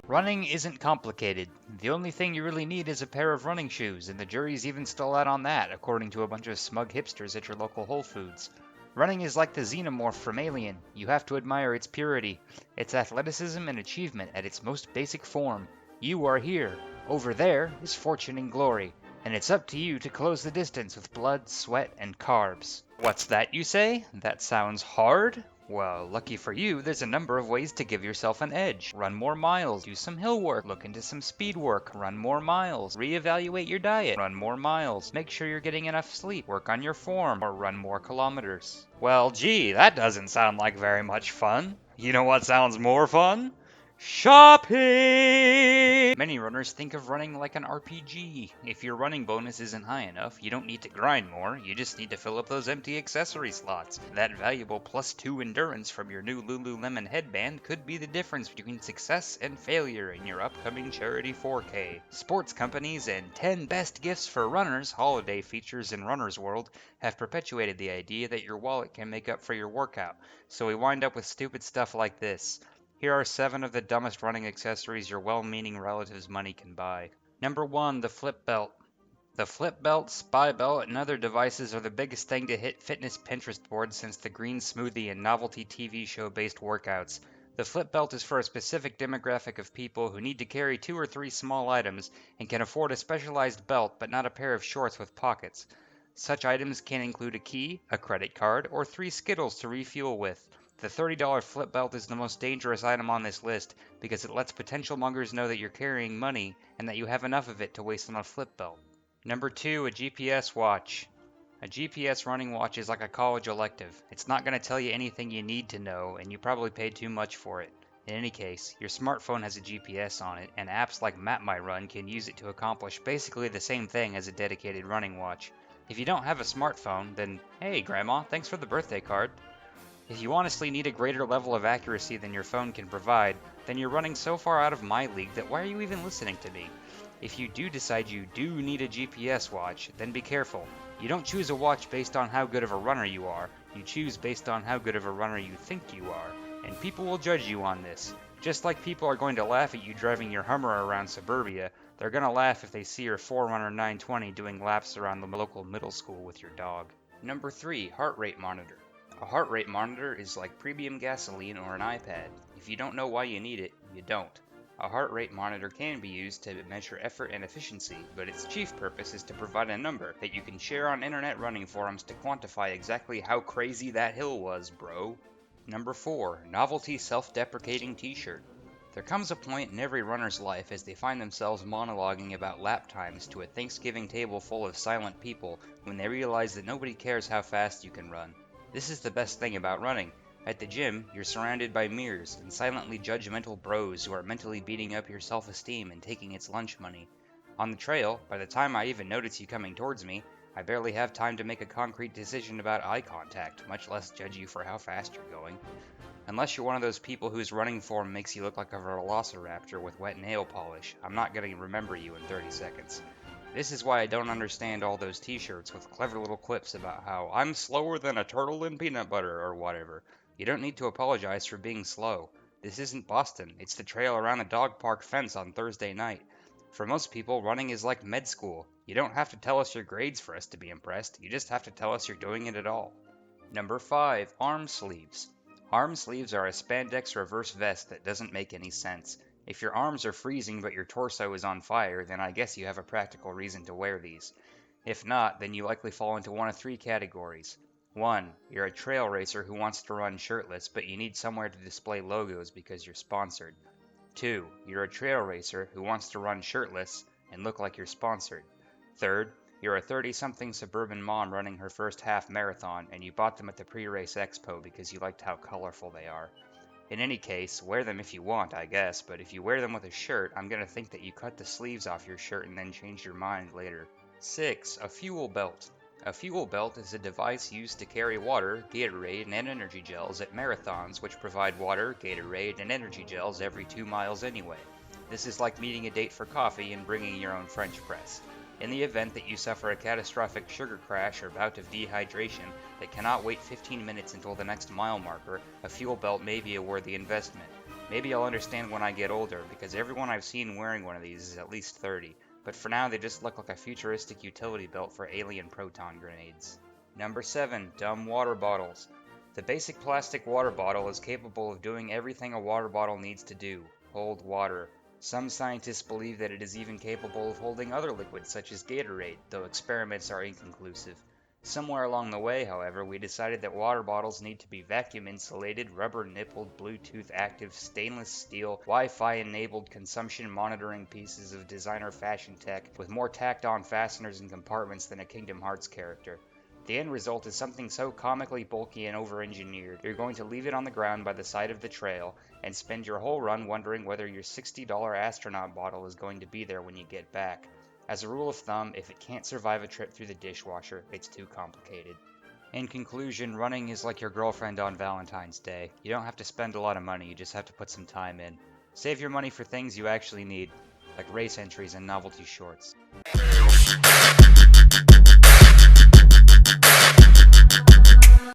Running isn't complicated. The only thing you really need is a pair of running shoes, and the jury's even still out on that, according to a bunch of smug hipsters at your local Whole Foods. Running is like the xenomorph from Alien. You have to admire its purity, its athleticism and achievement at its most basic form. You are here. Over there is fortune and glory, and it's up to you to close the distance with blood, sweat, and carbs. What's that, you say? That sounds hard? Well, lucky for you, there's a number of ways to give yourself an edge. Run more miles, do some hill work, look into some speed work, run more miles, reevaluate your diet, run more miles, make sure you're getting enough sleep, work on your form, or run more kilometers. Well, gee, that doesn't sound like very much fun. You know what sounds more fun? Shopping! Many runners think of running like an RPG. If your running bonus isn't high enough, you don't need to grind more, you just need to fill up those empty accessory slots. That valuable +2 endurance from your new Lululemon headband could be the difference between success and failure in your upcoming charity 4K. Sports companies and 10 best gifts for runners holiday features in Runner's World have perpetuated the idea that your wallet can make up for your workout, so we wind up with stupid stuff like this. Here are 7 of the dumbest running accessories your well-meaning relative's money can buy. Number 1, the flip belt. The flip belt, spy belt, and other devices are the biggest thing to hit fitness Pinterest boards since the green smoothie and novelty TV show-based workouts. The flip belt is for a specific demographic of people who need to carry 2 or 3 small items and can afford a specialized belt but not a pair of shorts with pockets. Such items can include a key, a credit card, or 3 Skittles to refuel with. The $30 flip belt is the most dangerous item on this list because it lets potential muggers know that you're carrying money and that you have enough of it to waste on a flip belt. Number 2, a GPS watch. A GPS running watch is like a college elective. It's not going to tell you anything you need to know, and you probably paid too much for it. In any case, your smartphone has a GPS on it, and apps like MapMyRun can use it to accomplish basically the same thing as a dedicated running watch. If you don't have a smartphone, then hey, Grandma, thanks for the birthday card. If you honestly need a greater level of accuracy than your phone can provide, then you're running so far out of my league that why are you even listening to me? If you do decide you do need a GPS watch, then be careful. You don't choose a watch based on how good of a runner you are, you choose based on how good of a runner you think you are, and people will judge you on this. Just like people are going to laugh at you driving your Hummer around suburbia, they're going to laugh if they see your 4Runner 920 doing laps around the local middle school with your dog. Number 3, heart rate monitor. A heart rate monitor is like premium gasoline or an iPad. If you don't know why you need it, you don't. A heart rate monitor can be used to measure effort and efficiency, but its chief purpose is to provide a number that you can share on internet running forums to quantify exactly how crazy that hill was, bro. Number 4, novelty self-deprecating t-shirt. There comes a point in every runner's life as they find themselves monologuing about lap times to a Thanksgiving table full of silent people when they realize that nobody cares how fast you can run. This is the best thing about running. At the gym, you're surrounded by mirrors and silently judgmental bros who are mentally beating up your self-esteem and taking its lunch money. On the trail, by the time I even notice you coming towards me, I barely have time to make a concrete decision about eye contact, much less judge you for how fast you're going. Unless you're one of those people whose running form makes you look like a velociraptor with wet nail polish, I'm not going to remember you in 30 seconds. This is why I don't understand all those t-shirts with clever little quips about how I'm slower than a turtle in peanut butter or whatever. You don't need to apologize for being slow. This isn't Boston, it's the trail around the dog park fence on Thursday night. For most people, running is like med school. You don't have to tell us your grades for us to be impressed, you just have to tell us you're doing it at all. Number 5, arm sleeves. Arm sleeves are a spandex reverse vest that doesn't make any sense. If your arms are freezing but your torso is on fire, then I guess you have a practical reason to wear these. If not, then you likely fall into one of 3 categories. 1. You're a trail racer who wants to run shirtless, but you need somewhere to display logos because you're sponsored. 2. You're a trail racer who wants to run shirtless and look like you're sponsored. 3rd, you're a 30-something suburban mom running her first half marathon, and you bought them at the pre-race expo because you liked how colorful they are. In any case, wear them if you want, I guess, but if you wear them with a shirt, I'm gonna think that you cut the sleeves off your shirt and then changed your mind later. 6. A fuel belt. A fuel belt is a device used to carry water, Gatorade, and energy gels at marathons which provide water, Gatorade, and energy gels every 2 miles anyway. This is like meeting a date for coffee and bringing your own French press. In the event that you suffer a catastrophic sugar crash or bout of dehydration that cannot wait 15 minutes until the next mile marker, a fuel belt may be a worthy investment. Maybe I'll understand when I get older, because everyone I've seen wearing one of these is at least 30, but for now they just look like a futuristic utility belt for alien proton grenades. Number 7. Dumb water bottles. The basic plastic water bottle is capable of doing everything a water bottle needs to do: hold water. Some scientists believe that it is even capable of holding other liquids such as Gatorade, though experiments are inconclusive. Somewhere along the way, however, we decided that water bottles need to be vacuum insulated, rubber nippled, Bluetooth active, stainless steel, Wi-Fi enabled consumption monitoring pieces of designer fashion tech with more tacked on fasteners and compartments than a Kingdom Hearts character. The end result is something so comically bulky and over-engineered, you're going to leave it on the ground by the side of the trail and spend your whole run wondering whether your $60 astronaut bottle is going to be there when you get back. As a rule of thumb, if it can't survive a trip through the dishwasher, it's too complicated. In conclusion, running is like your girlfriend on Valentine's Day. You don't have to spend a lot of money, you just have to put some time in. Save your money for things you actually need, like race entries and novelty shorts.